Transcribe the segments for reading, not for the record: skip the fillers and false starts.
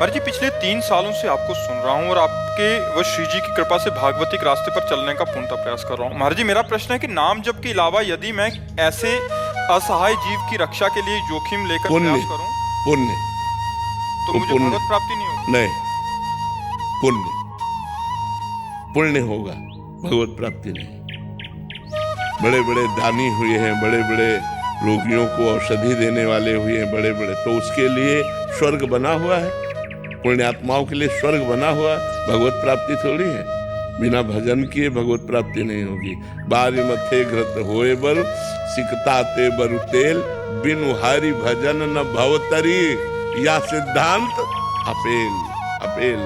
महाराज जी पिछले 3 सालों से आपको सुन रहा हूँ और आपके व श्री जी की कृपा से भागवतिक रास्ते पर चलने का पूर्णतः प्रयास कर रहा हूँ। महाराज जी मेरा प्रश्न है कि नाम जप के अलावा यदि मैं ऐसे असहाय जीव की रक्षा के लिए जोखिम लेकर प्रयास करूँ पुण्य तो मुझे भगवत प्राप्ति नहीं होगी? नहीं, पुण्य होगा, भगवत प्राप्ति नहीं। बड़े बड़े दानी हुए हैं, बड़े बड़े रोगियों को औषधि देने वाले हुए हैं, बड़े बड़े, तो उसके लिए स्वर्ग बना हुआ है, पुण्यात्माओं के लिए स्वर्ग बना हुआ है। भगवत प्राप्ति थोड़ी है, बिना भजन किए भगवत प्राप्ति नहीं होगी। बारी मथे घृत होए बर सिकताते बरु तेल, बिनु हरि भजन न भवतरी, या सिद्धांत अपेल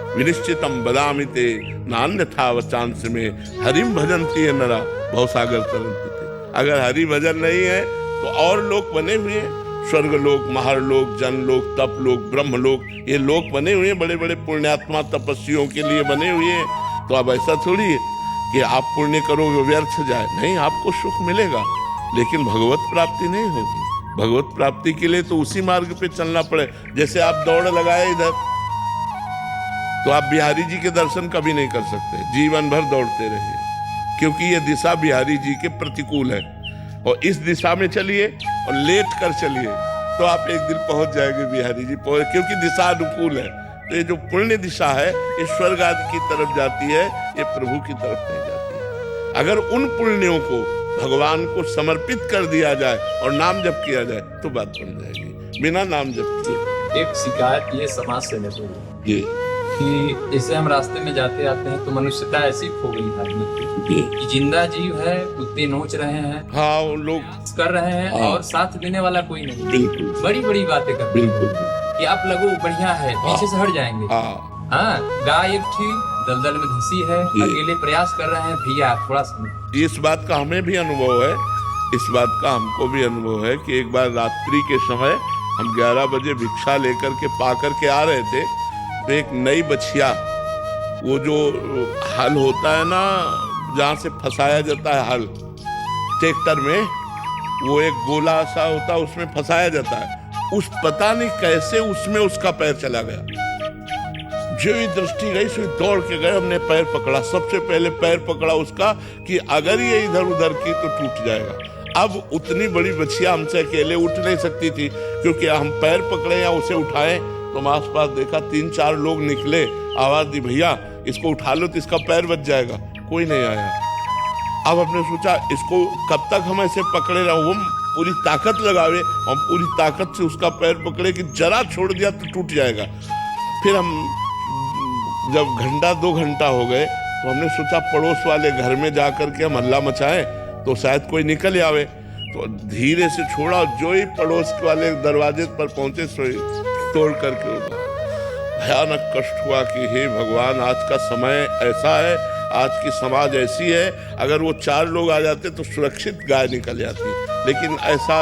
विनिश्चितम बदामि ते नान्यथा वचांस में हरिम भजन्ति है नरा भवसागर तरंति थे। अगर हरि भजन नहीं है तो और लोक बने हुए हैं, स्वर्ग लोक, महर लोक, जन लोक, तप लोक, ब्रह्म लोक, ये लोक बने हुए हैं, बड़े बड़े पुण्यात्मा तपस्वियों के लिए बने हुए हैं। तो अब ऐसा थोड़ी है कि आप पुण्य करोगे व्यर्थ जाए, नहीं, आपको सुख मिलेगा लेकिन भगवत प्राप्ति नहीं होगी। भगवत प्राप्ति के लिए तो उसी मार्ग पे चलना पड़े। जैसे आप दौड़ लगाए इधर, तो आप बिहारी जी के दर्शन कभी नहीं कर सकते, जीवन भर दौड़ते रहिए, क्योंकि ये दिशा बिहारी जी के प्रतिकूल है। और इस दिशा में चलिए और लेट कर चलिए तो आप एक दिन पहुंच जाएंगे बिहारी जी, क्योंकि दिशा अनुकूल है। तो ये जो पुण्य दिशा है ये स्वर्ग आदि की तरफ जाती है, ये प्रभु की तरफ नहीं जाती है। अगर उन पुण्यों को भगवान को समर्पित कर दिया जाए और नाम जप किया जाए तो बात बन जाएगी। बिना नाम जप किए एक शिकायत ये समाज से है जी कि जैसे हम रास्ते में जाते आते हैं तो मनुष्यता ऐसी खो गई है आदमी की कि जिंदा जीव है, कुत्ते नोच रहे हैं, हाँ वो लोग कर रहे हैं, हाँ। और साथ देने वाला कोई नहीं। बिल्कुल बड़ी बड़ी बातें करते हैं बिल्कुल कि आप लगो बढ़िया है, पीछे से हट जाएंगे। हाँ हाँ, गाय एक थी दलदल में धंसी है, अकेले प्रयास कर रहे हैं, भैया थोड़ा सा। इस बात का हमें भी अनुभव है, इस बात का हमको भी अनुभव है कि एक बार रात्रि के समय हम 11 बजे भिक्षा लेकर के पा करके आ रहे थे, तो एक नई बछिया, वो जो हल होता है ना जहाँ से फंसाया जाता है हल ट्रैक्टर में, वो एक गोला सा होता है उसमें फंसाया जाता है, उस पता नहीं कैसे उसमें उसका पैर चला गया। जो ही दृष्टि गई सो दौड़ के गए, हमने पैर पकड़ा, सबसे पहले पैर पकड़ा उसका कि अगर ये इधर उधर की तो टूट जाएगा। अब उतनी बड़ी बछिया हमसे अकेले उठ नहीं सकती थी, क्योंकि हम पैर पकड़े या उसे उठाएं तो हम आस पास देखा 3-4 लोग निकले, आवाज दी भैया इसको उठा लो तो इसका पैर बच जाएगा, कोई नहीं आया। अब हमने सोचा इसको कब तक हम ऐसे पकड़े रहो, हम पूरी ताकत लगावे, हम पूरी ताकत से उसका पैर पकड़े कि जरा छोड़ दिया तो टूट जाएगा। फिर हम जब 1-2 घंटा हो गए तो हमने सोचा पड़ोस वाले घर में जा करके हम हल्ला मचाएं तो शायद कोई निकल आवे, तो धीरे से छोड़ा, जो ही पड़ोस वाले दरवाजे पर पहुंचे सोई तोड़ करके उड़ा। भयानक कष्ट हुआ कि हे भगवान, आज का समय ऐसा है, आज की समाज ऐसी है, अगर वो 4 लोग आ जाते तो सुरक्षित गाय निकल जाती, लेकिन ऐसा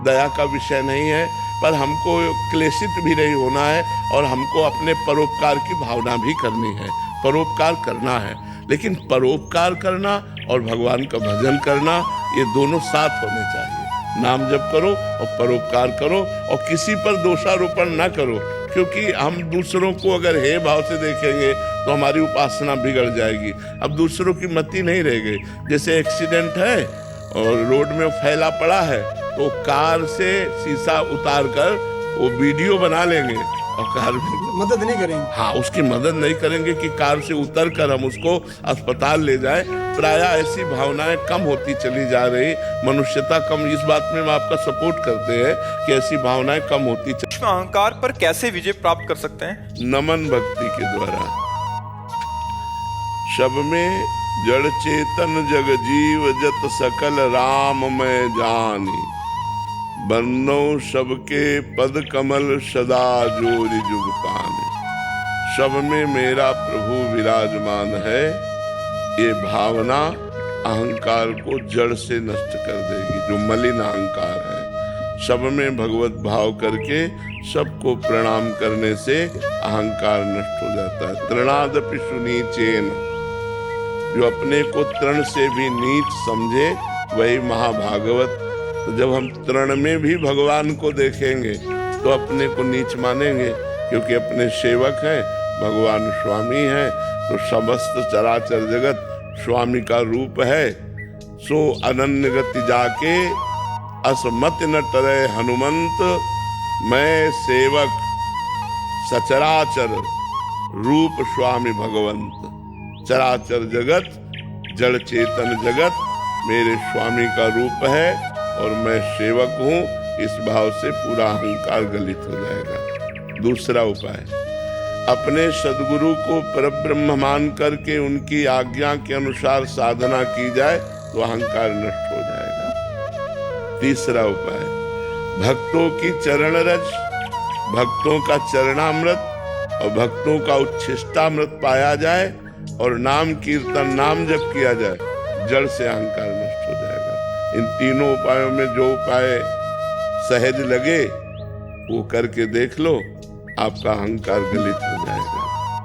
दया का विषय नहीं है। पर हमको क्लेशित भी नहीं होना है और हमको अपने परोपकार की भावना भी करनी है, परोपकार करना है, लेकिन परोपकार करना और भगवान का भजन करना ये दोनों साथ होने चाहिए। नाम जप करो और परोपकार करो और किसी पर दोषारोपण ना करो, क्योंकि हम दूसरों को अगर हे भाव से देखेंगे तो हमारी उपासना बिगड़ जाएगी। अब दूसरों की मति नहीं रह गई। जैसे एक्सीडेंट है और रोड में फैला पड़ा है तो कार से शीशा उतार कर वो वीडियो बना लेंगे और कार में मदद नहीं करेंगे, हाँ उसकी मदद नहीं करेंगे कि कार से उतर कर हम उसको अस्पताल ले जाएं। प्राय ऐसी भावनाएं कम होती चली जा रही, मनुष्यता कम, इस बात में हम आपका सपोर्ट करते हैं कि ऐसी भावनाएं कम होती अहंकार पर कैसे विजय प्राप्त कर सकते हैं? नमन भक्ति के द्वारा। शब में जड़ चेतन जग जीव जत सकल राम मैं जानी, बन्नो सबके पद कमल सदा जोरि जुग पाने। सब में मेरा प्रभु विराजमान है, ये भावना अहंकार को जड़ से नष्ट कर देगी, जो मलिन अहंकार है। सब में भगवत भाव करके सबको प्रणाम करने से अहंकार नष्ट हो जाता है। तृणादपि सुनीचेन, जो अपने को तृण से भी नीच समझे वही महाभागवत। तो जब हम तृण में भी भगवान को देखेंगे तो अपने को नीच मानेंगे, क्योंकि अपने सेवक हैं, भगवान स्वामी हैं, तो समस्त चराचर जगत स्वामी का रूप है। सो अनन्य गति जाके असमत न टरे हनुमंत, मैं सेवक सचराचर रूप स्वामी भगवंत। चराचर जगत जड़ चेतन जगत मेरे स्वामी का रूप है और मैं सेवक हूँ। इस भाव से पूरा अहंकार गलित हो जाएगा। दूसरा उपाय, अपने सद्गुरु को परब्रह्म मान करके उनकी आज्ञा के अनुसार साधना की जाए तो अहंकार नष्ट हो जाएगा। तीसरा उपाय, भक्तों की चरण रज, भक्तों का चरणामृत और भक्तों का उच्छिष्टामृत पाया जाए और नाम कीर्तन नाम जप किया जाए, जड़ से अहंकार नष्ट हो जाएगा। इन तीनों उपायों में जो उपाय सहज लगे वो करके देख लो, आपका अहंकार गलित हो जाएगा।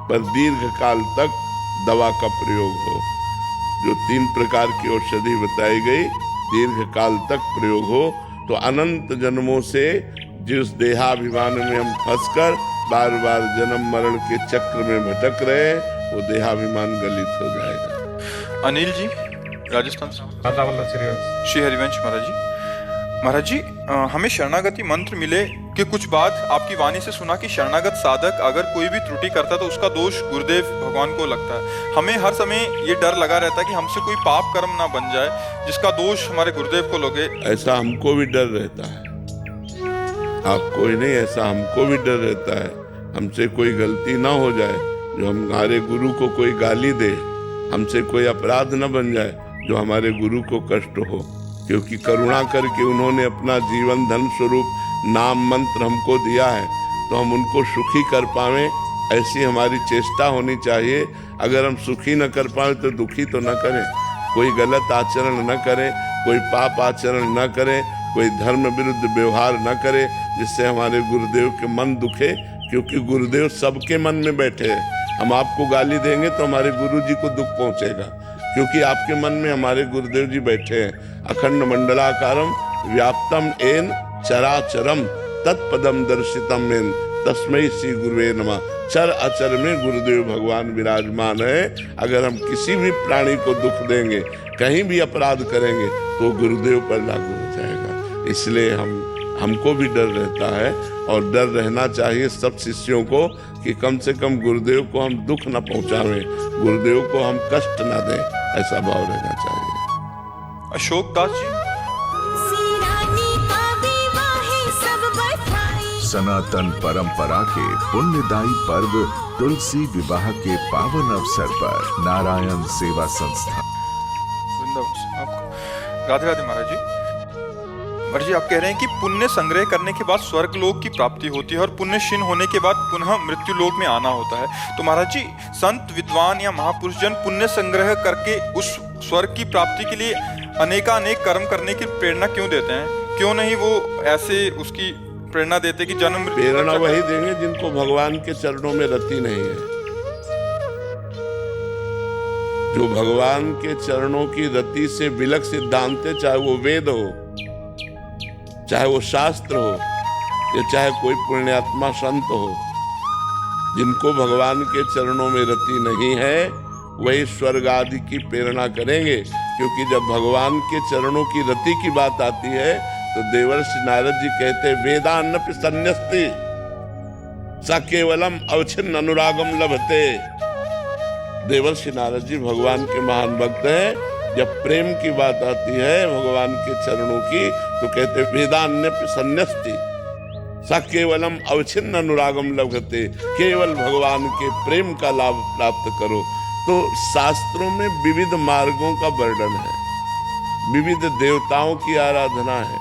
पर दीर्घ काल तक दवा का प्रयोग हो, जो 3 प्रकार की औषधि बताई गई, दीर्घ काल तक प्रयोग हो तो अनंत जन्मों से जिस देहाभिमान में हम फंसकर बार बार जन्म मरण के चक्र में भटक रहे, वो देहाभिमान गलित हो जाएगा। अनिल जी राजस्थान से। श्री हरिवंश महाराज जी, हमें शरणागति मंत्र मिले कि कुछ बात आपकी वाणी से सुना कि शरणागत साधक अगर कोई भी त्रुटि करता तो उसका दोष गुरुदेव भगवान को लगता है। हमें हर समय ये डर लगा रहता है कि हमसे कोई पाप कर्म ना बन जाए जिसका दोष हमारे गुरुदेव को लगे। ऐसा हमको भी डर रहता है, आपको ही नहीं, ऐसा हमको भी डर रहता है हमसे कोई गलती ना हो जाए, जो हमारे गुरु को कोई गाली दे, हमसे कोई अपराध न बन जाए जो हमारे गुरु को कष्ट हो। क्योंकि करुणा करके उन्होंने अपना जीवन धन स्वरूप नाम मंत्र हमको दिया है, तो हम उनको सुखी कर पावें, ऐसी हमारी चेष्टा होनी चाहिए। अगर हम सुखी न कर पाए तो दुखी तो न करें, कोई गलत आचरण न करें, कोई पाप आचरण न करें, कोई धर्म विरुद्ध व्यवहार न करें जिससे हमारे गुरुदेव के मन दुखे। क्योंकि गुरुदेव सबके मन में बैठे हैं। हम आपको गाली देंगे तो हमारे गुरु जी को दुख पहुंचेगा, क्योंकि आपके मन में हमारे गुरुदेव जी बैठे हैं। अखंड मंडलाकारम व्याप्तम एन चराचरम तत्पदम दर्शितम मेन तस्मै श्री गुरुवे नमः। चर अचर में गुरुदेव भगवान विराजमान है। अगर हम किसी भी प्राणी को दुख देंगे, कहीं भी अपराध करेंगे तो गुरुदेव पर लागू हो जाएगा। इसलिए हमको भी डर रहता है और डर रहना चाहिए सब शिष्यों को कि कम से कम गुरुदेव को हम दुख न पहुंचावें, गुरुदेव को हम कष्ट न दें, ऐसा भाव रहना चाहिए। अशोक दास जी। सनातन परंपरा के पुण्यदायी पर्व तुलसी विवाह के पावन अवसर पर नारायण सेवा संस्था राधे राधे महाराज जी। महाराज जी, आप कह रहे हैं कि पुण्य संग्रह करने के बाद स्वर्ग लोक की प्राप्ति होती है और पुण्य क्षीण होने के बाद पुनः मृत्यु लोक में आना होता है। तो महाराज जी, संत विद्वान या महापुरुष जन पुण्य संग्रह करके उस स्वर्ग की प्राप्ति के लिए अनेकानेक कर्म करने की प्रेरणा क्यों देते हैं? क्यों नहीं वो ऐसे उसकी प्रेरणा देते कि जन्म मृत्यु? प्रेरणा वही देंगे जिनको भगवान के चरणों में रति नहीं है। जो भगवान के चरणों की रति से विलक सिद्धांत है, चाहे वो वेद हो, चाहे वो शास्त्र हो, या चाहे कोई पुण्यात्मा संत हो, जिनको भगवान के चरणों में रति नहीं है वही स्वर्ग आदि की प्रेरणा करेंगे। क्योंकि जब भगवान के चरणों की रति की बात आती है तो देवर्षि नारद जी कहते वेदान्नपि सन्यस्ति स केवलम अवच्छिन्न अनुरागम लभते। देवर्षि नारद जी भगवान के महान भक्त हैं। जब प्रेम की बात आती है भगवान के चरणों की तो कहते वेदान्यपि सन्यस्ति स केवलम अवच्छिन्न अनुरागम लभते। केवल भगवान के प्रेम का लाभ प्राप्त करो। तो शास्त्रों में विविध मार्गों का वर्णन है, विविध देवताओं की आराधना है,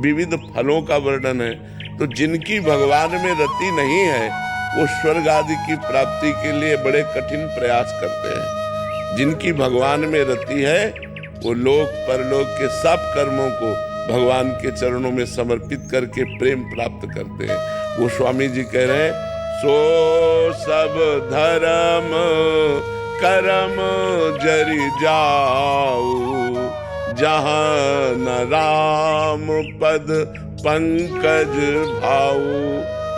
विविध फलों का वर्णन है। तो जिनकी भगवान में रति नहीं है वो स्वर्ग आदि की प्राप्ति के लिए बड़े कठिन प्रयास करते हैं। जिनकी भगवान में रति है वो लोक परलोक के सब कर्मों को भगवान के चरणों में समर्पित करके प्रेम प्राप्त करते हैं। वो स्वामी जी कह रहे हैं सो सब धर्म करम जरि जाऊ जहाँ न राम पद पंकज भाऊ।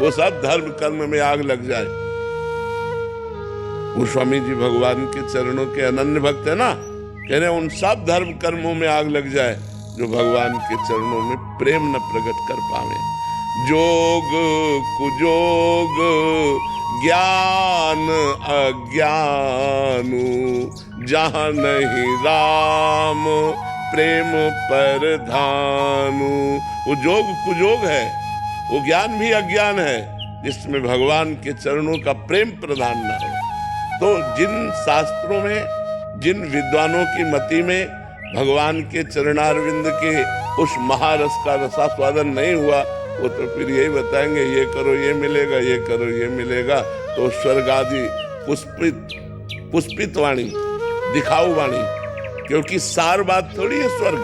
वो सब धर्म कर्म में आग लग जाए। गोस्वामी जी भगवान के चरणों के अनन्य भक्त है ना, कह रहे उन सब धर्म कर्मों में आग लग जाए जो भगवान के चरणों में प्रेम न प्रकट कर पावे। जोग कुजोग ज्ञान अज्ञानु, जहाँ नहीं राम प्रेम परधानु। वो जोग कुजोग है, वो ज्ञान भी अज्ञान है जिसमें भगवान के चरणों का प्रेम प्रधान न हो। तो जिन शास्त्रों में, जिन विद्वानों की मति में भगवान के चरणारविंद के उस महारस का रसास्वादन नहीं हुआ, वो तो फिर यही बताएंगे ये करो ये मिलेगा, ये करो ये मिलेगा। तो स्वर्ग आदि पुष्पित वाणी, दिखाऊ वाणी, क्योंकि सार बात थोड़ी है स्वर्ग,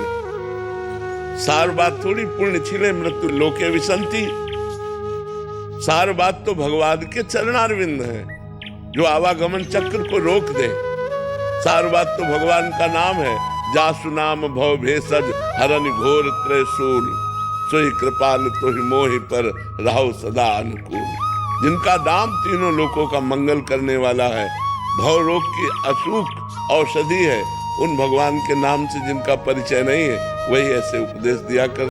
सार बात थोड़ी पुण्य छिले मृत्यु लोके विसंति। सार बात तो भगवान के चरणारविंद है जो आवागमन चक्र को रोक दे। सार बात तो भगवान का नाम है, जासु नाम भव भेषज हरन घोर त्रिशूल, सोई कृपाल तोहि मोहि पर राहो सदा अनुकूल। जिनका नाम तीनों लोकों का मंगल करने वाला है, भव रोग की अचूक औषधि है, उन भगवान के नाम से जिनका परिचय नहीं है वही ऐसे उपदेश दिया कर